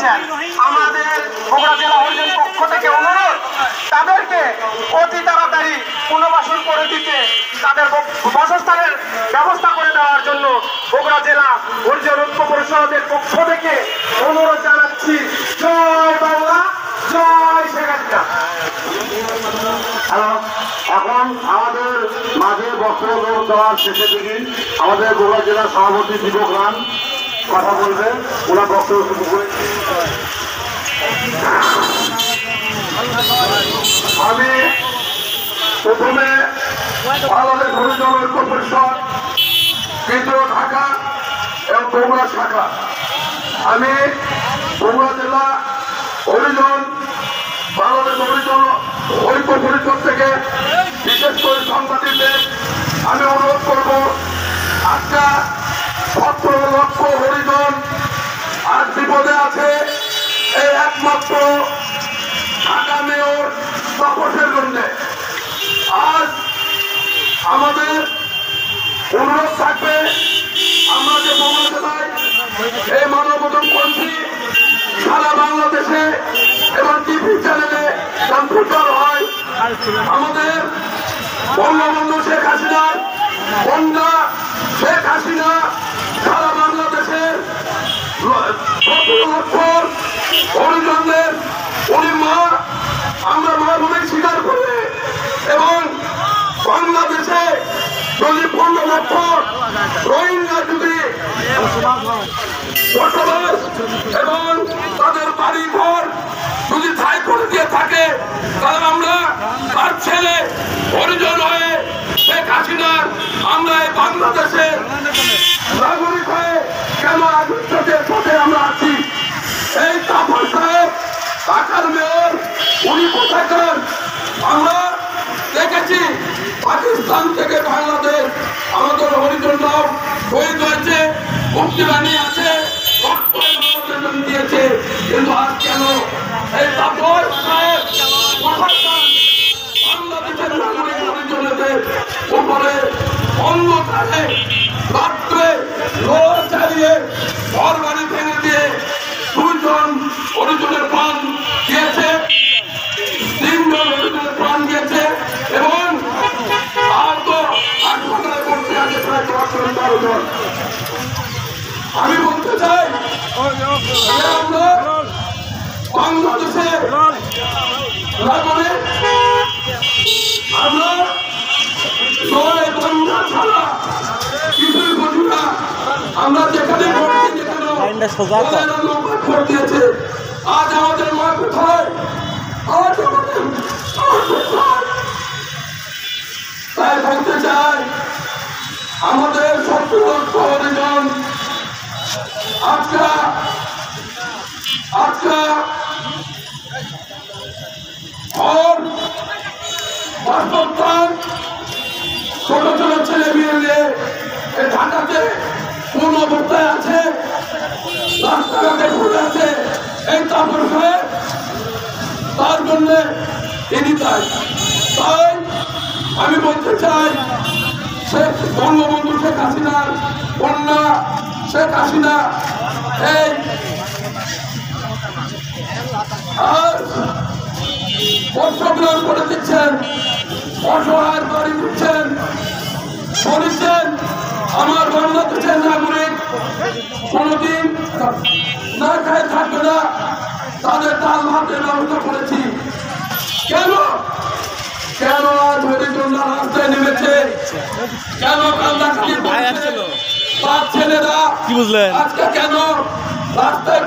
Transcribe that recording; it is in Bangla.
দিচ্ছেন। আমাদের বগুড়া জেলা হরিজন পক্ষ থেকে অনুরোধ তাদেরকে অতি তাড়াতাড়ি পুনর্বাসন করে দিতে, তাদের বাসস্থানের ব্যবস্থা করে দেওয়ার জন্য বগুড়া জেলা হরিজন ঐক্য পরিষদের পক্ষ থেকে অনুরোধ জানাচ্ছি। জয় বাংলা, জয় শেখ হাসিনা। এখন আমাদের মাঝে বক্তব্য দেওয়ার শেষের দিকে আমাদের বগুড়া জেলার সভাপতি দীপক রান কথা বলবে, ওনার বক্তব্য শুরু করে। আমি প্রথমে বাংলাদেশ হরিজন ঐক্য পরিষদ কেন্দ্র ঢাকা এবং বগুড়া শাখা, আমি বগুড়া জেলা হরিজন বাংলাদেশ হরিজন ঐক্য পরিষদ থেকে বিশেষ করে সাংবাদিকদের আমি অনুরোধ করব, আজকে 17 লক্ষ হরিজন আজ বিপদে আছে। এই একমাত্র ঢাকা মেয়র তাপসের জন্য আজ আমাদের অনুরোধ থাকবে, আমরা যে বগুড়া জেলায় এই মানববন্ধন করছি, সারা বাংলাদেশে এবং টিভি চ্যানেলে কম্পিউটার হয়, আমাদের বঙ্গবন্ধু শেখ হাসিনার কন্যা শেখ হাসিনা সারা বাংলাদেশের 17 লক্ষ হরিজনদের উনি মা, আমরা মা বলে স্বীকার করি। এবং বাংলাদেশে যদি 15 লক্ষ রোহিঙ্গা যদি বসবাস এবং তাদের বাড়ি ঘর যদি ছাই করে দিয়ে থাকে, তাহলে আমরা তার ছেলে হরিজন হয়ে শেখ হাসিনার আমরা এই বাংলাদেশের নাগরিক হয়ে কেন আগুনের সাথে আমরা আছি? এই তাপস সাহেব ঢাকার মেয়র উনি কোথাকার? আমরা দেখেছি পাকিস্তান থেকে বাংলাদেশ আমাদের হরিজনরাও শহীদ হয়েছে, মুক্তিবাণী আছে, দিয়েছে, কিন্তু আজ কেন এই তাপস সাহেব বাংলাদেশের নাগরিক হরিজনদের উপরে অন্ধকারে রাত্রে লোহা চালিয়ে ঘর বাড়ি ভেঙে দিয়ে 2 জন হরিজনের প্রাণ দিয়েছে, 3 জন হরিজনের প্রাণ দিয়েছে এবং আহত হাসপাতালে ভর্তি আছে প্রায় 12 জন। আমি বলতে চাই আমরা বাংলাদেশে নাগরিক, আমরা নয় বাংলা ছাড়া কিছুই বুঝি না। আমরা যেখানে ভোট দিয়েছে, আজ আমাদের মা কোথায়? আজ আমাদের তাই বলতে চাই আমাদের 17 লক্ষ হরিজন আজকা বাসস্থান ছোট ছোট ছেলে মেয়ে নিয়ে ঢাকাতে কোন অবস্থায় আছে, রাস্তাঘাটে ঘুরে আছে। এই তাপস সাহেব তার জন্য তিনি তাই আমি বলতে চাই বঙ্গবন্ধু শেখ হাসিনার কন্যা শেখ হাসিনা এই অংশগ্রহণ করে দিচ্ছেন, অসহায় বাড়ি দিচ্ছেন, বলেছেন আমার বাংলাদেশের নাগরিক কোনদিন না খায় থাকবে না, তাদের ডাল ভাতের ব্যবস্থা করেছি। কেন আজ হরিজনরা রাস্তায় নেমেছে? কেন কান্দাকাটি তার ছেলেরা আজকে কেন রাস্তায়